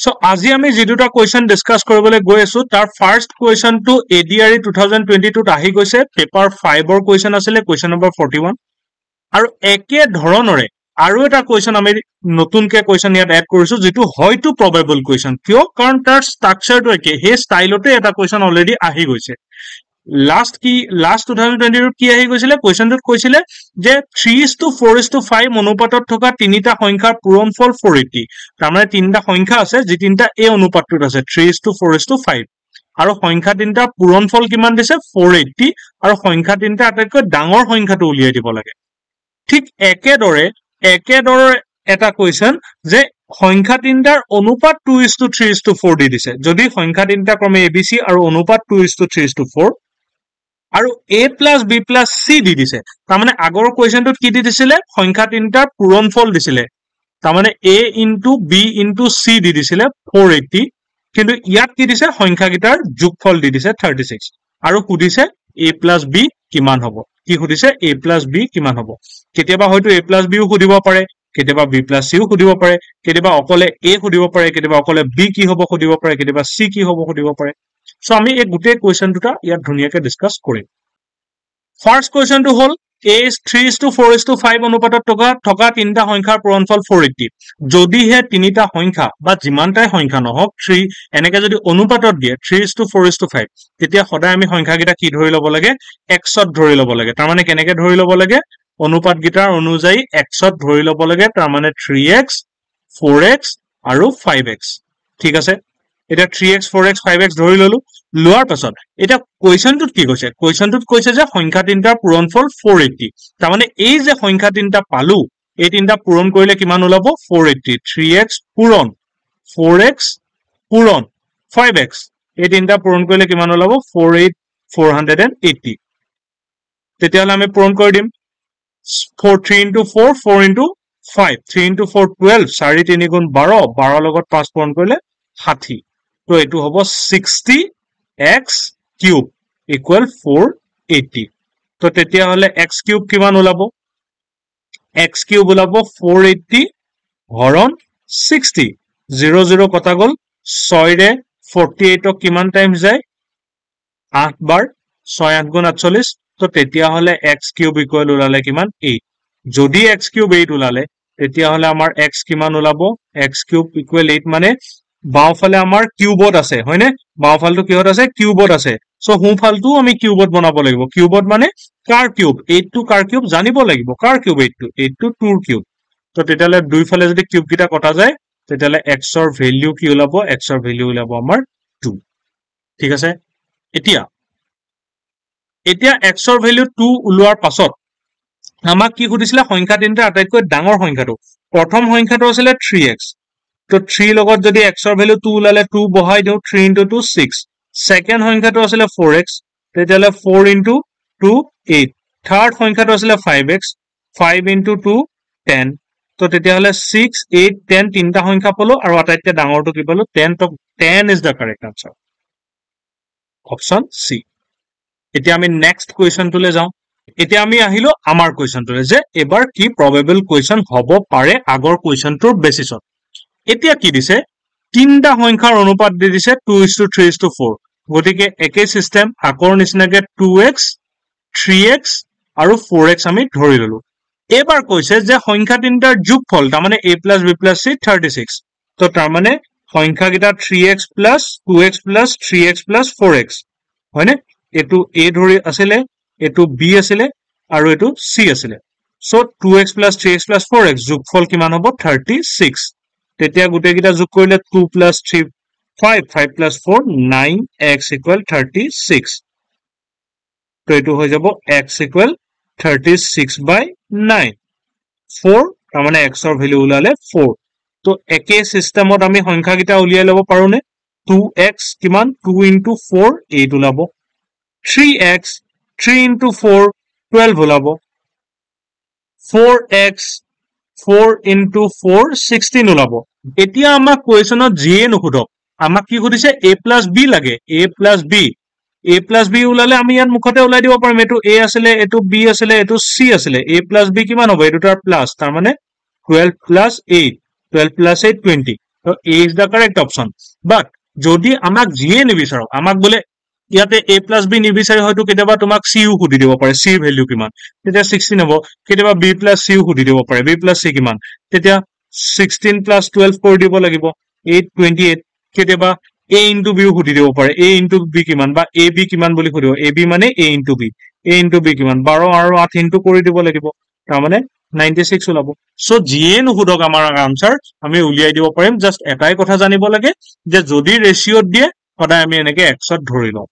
So আজি আমি যে দুটা কোৱেশ্চন ডিসকাস কৰিবলৈ গৈ আছো তাৰ ফাৰ্স্ট কোৱেশ্চন টু এডিআৰই 2022 ত আহি গৈছে পেপাৰ 5 ৰ কোৱেশ্চন আছিল কোৱেশ্চন নম্বৰ 41 আৰু একে ধৰণৰে আৰু এটা কোৱেশ্চন আমি নতুনকে কোৱেশ্চন ইয়াত এড কৰিছো যেটো হয়তো প্ৰবেবল কোৱেশ্চন কিয় কাৰণ তাৰ ষ্ট্ৰাকচাৰটো একে হে ষ্টাইলতে এটা কোৱেশ্চন অলৰেডি আহি গৈছে last 2020 ত কি আহি গৈছিলে কোৱেশ্চনটোত কৈছিলে যে 3:4:5 অনুপাতত থকা তিনিটা সংখ্যাৰ পূৰণফল 480 তাৰমানে তিনিটা সংখ্যা আছে যি তিনিটা এই অনুপাতটোত আছে 3:4:5 আৰু সংখ্যা তিনিটা পূৰণফল কিমান দিছে 480 আৰু সংখ্যা তিনিটা আটাইতকৈ ডাঙৰ সংখ্যাটো উলিয়াই দিব লাগে ঠিক একেদৰে এটা কোৱেশ্চন যে সংখ্যা তিনিটাৰ অনুপাত 2:3:4 দি দিছে যদি সংখ্যা তিনিটা ক্ৰমে ABC আৰু অনুপাত 2:3:4 আৰু A plus B plus C দি দিছে তাৰমানে আগৰ কোৱেশ্চনটোত কি দি দিছিলে সংখ্যা তিনিটাৰ পূৰণফল দিছিলে তাৰমানে A into B into C দি দিছিলে 480 কিন্তু ইয়াত কি দিছে সংখ্যাগিটাৰ যোগফল দি দিছে 36 আৰু সুধিছে A plus B কিমান হ'ব কি সুধিছে A plus B কিমান হ'ব কেতিয়াবা হয়তো A plus B ও সুধিব পাৰে কেতিয়াবা B plus C ও সুধিব পাৰে কেতিয়াবা অকলে A সুধিব পাৰে কেতিয়াবা অকলে B কি হ'ব সুধিব পাৰে কেতিয়াবা C কি হ'ব সুধিব পাৰে So আমি এই গুটে কোৱেশ্চন দুটা ইয়াত ধুনিয়াকে ডিসকাস কৰিম ফাৰ্স্ট কোৱেশ্চনটো হল A is 3:4:5 অনুপাতত থকা তিনিটা সংখ্যাৰ পূৰণফল 480 যদিহে তিনিটা সংখ্যা বা যিমানটাই সংখ্যা নহওক 3 এনেকে যদি অনুপাতত দিয়ে 3:4:5 তেতিয়া সদায় আমি সংখ্যাগিটা কি ধৰি লব লাগে xত ধৰি লব লাগে তাৰমানে কেনেকে ধৰি লব লাগে অনুপাত গিটাৰ অনুযায়ী xত ধৰি লব লাগে তাৰমানে 3x 4x আৰু 5x ঠিক আছে এটা 3x 4x 5x ধৰি ললো লোৱাৰ পাছত এটা কোৱেশ্চনটোত কি কৈছে কোৱেশ্চনটোত কৈছে যে সংখ্যা তিনিটাৰ পূৰণফল 480 তাৰমানে এই যে সংখ্যা তিনিটা পালো এই তিনিটা পূৰণ কৰিলে কিমান ওলাব 480 3x পূৰণ 4x পূৰণ 5x এই তিনিটা পূৰণ কৰিলে কিমান ওলাব 480 তেতিয়াহলে আমি পূৰণ কৰি দিম 3 into 4 4 into 5 3 into 4 12 4 3 গুণ 12 12 লগত 5 পূৰণ কৰিলে 60 তো এটো হ'ব 60x cube equal 480 তো তেতিয়া হলে x cube কিমান ওলাব x cube ওলাব 480 হৰণ 60 0 0 কটা গল 6 ৰে 48 কিমান টাইমছ যায় 8 বাৰ 6 8 গুণ 48 তো তেতিয়া হলে x cube equal ওলালে কিমান 8 যদি x cube 8 ওলালে তেতিয়া হলে আমাৰ x কিমান ওলাব x cube equal 8 মানে বাওফালে আমাৰ কিউবত আছে হয়নে বাওফালটো কিহত আছে কিউবত আছে সো হুফালটো আমি কিউবত বনাব লাগিব কিউবত মানে কাৰ কিউব 8 টু কাৰ কিউব জানিব লাগিব কাৰ কিউব 8 টু 2 কিউব তো তেতিয়ালে দুইফালে যদি কিউব কিটা কটা যায় তেতিয়ালে x ৰ ভ্যালু কি ওলাব x ৰ ভ্যালু ওলাব আমাৰ 2 ঠিক আছে এতিয়া x ৰ ভ্যালু 2 উলোৱাৰ পাছত আমাক কি সুধিছিলে সংখ্যা তিনিটা আটাইতকৈ ডাঙৰ সংখ্যাটো প্ৰথম সংখ্যাটো আছিল 3x তো 3 লগত যদি x ৰ ভ্যালু 2 উলালে 2 বহাই দিও 3 into 2 6 সেকেন্ড সংখ্যাটো আছিল 4x তেতিয়ালে 4 into 2 8 থাৰ্ড সংখ্যাটো আছিল 5x 5 into 2 10 তো তেতিয়ালে 6 8 10 তিনটা সংখ্যা পালো আৰু আটাইতকৈ ডাঙৰটো কি পালো 10 তো 10 is the correct answer option C এতিয়া আমি নেক্সট কোৱেশ্চনটোলে যাও এতিয়া আমি আহিলো আমাৰ কোৱেশ্চনটোলে যে এবাৰ কি প্ৰবেবল কোৱেশ্চন হ'ব পাৰে আগৰ কোৱেশ্চনটোৰ বেসিছত এতিয়া কি দিছে তিনটা সংখ্যাৰ অনুপাত দি দিছে 2:3:4 গতিকে একে সিস্টেম আগৰ নিচিনাকে 2x 3x আৰু 4x আমি ধৰি ললো এবাৰ কৈছে যে সংখ্যা তিনটাৰ যোগফল তাৰমানে a plus b plus c 36 তো তাৰমানে সংখ্যা গিটা 3x plus 2x plus 3x plus 4x হয়নে এটো a ধৰি আছিল এটো b আছিল আৰু এটো c আছিল so 2x plus 3x plus 4x যোগফল কিমান হ'ব 36 তেতিয়া গুটে গিটা যোগ কৰিলে 2 plus 3 5 5 plus 4 9x equal 36 তো এটো হৈ যাব x equal 36 by 9 4 তাৰমানে x ৰ ভ্যালু উলালে 4 তো একে সিস্টেমত আমি সংখ্যা গিটা উলিয়াই লব পাৰোনে 2x কিমান 2 into 4 8 উলাব 3x 3 into 4 12 উলাব 4x 4 into 4 16 উলাব এতিয়া আমাক কোৱেশ্চনত জিয়ে নখুদক আমাক কি খুদিছে a plus b লাগে a plus b উলালে আমি ইয়াত মুখতে উলাই দিব পাৰিম এটো a আছিল এটো b আছিল এটো c আছিল a plus b কিমান হ'ব এটো তাৰ প্লাস তাৰ মানে 12 plus 8 12 plus 8 20 So A is the correct option. But যদি আমাক যিয়ে নিবিচাৰক, আমাক বোলে ইয়াতে A plus B নিবিচাৰি হয়তো কেতিয়াবা তোমাক C ও সুধি দিব পাৰে, C ভ্যালু কিমান, তেতিয়া 16 হ'ব। কেতিয়াবা B plus C ও সুধি দিব পাৰে, B plus C কিমান, তেতিয়া 16 plus 12 কৰি দিব লাগিব, 8 28। কেতিয়াবা A into B ও সুধি দিব পাৰে, A into B কিমান বা AB কিমান বুলি সুধিব, AB মানে A into B, A into B কিমান, 12 আৰু 8 into কৰি দিব লাগিব, তাৰমানে 96 ওলাব। সো যিয়ে নুসুধক আমাৰ আনসাৰ আমি উলিয়াই দিব পাৰিম। জাস্ট এটাই কথা জানিব লাগে যে যদি ৰেচিঅ'ত দিয়ে সদায় আমি এনেকে এক্সত ধৰি লওঁ।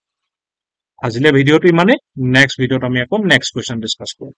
আজিলে ভিডিঅ'টো ইমানে, নেক্সট ভিডিঅ'ত আমি আকৌ নেক্সট কুৱেশ্যন ডিছকাছ কৰিম।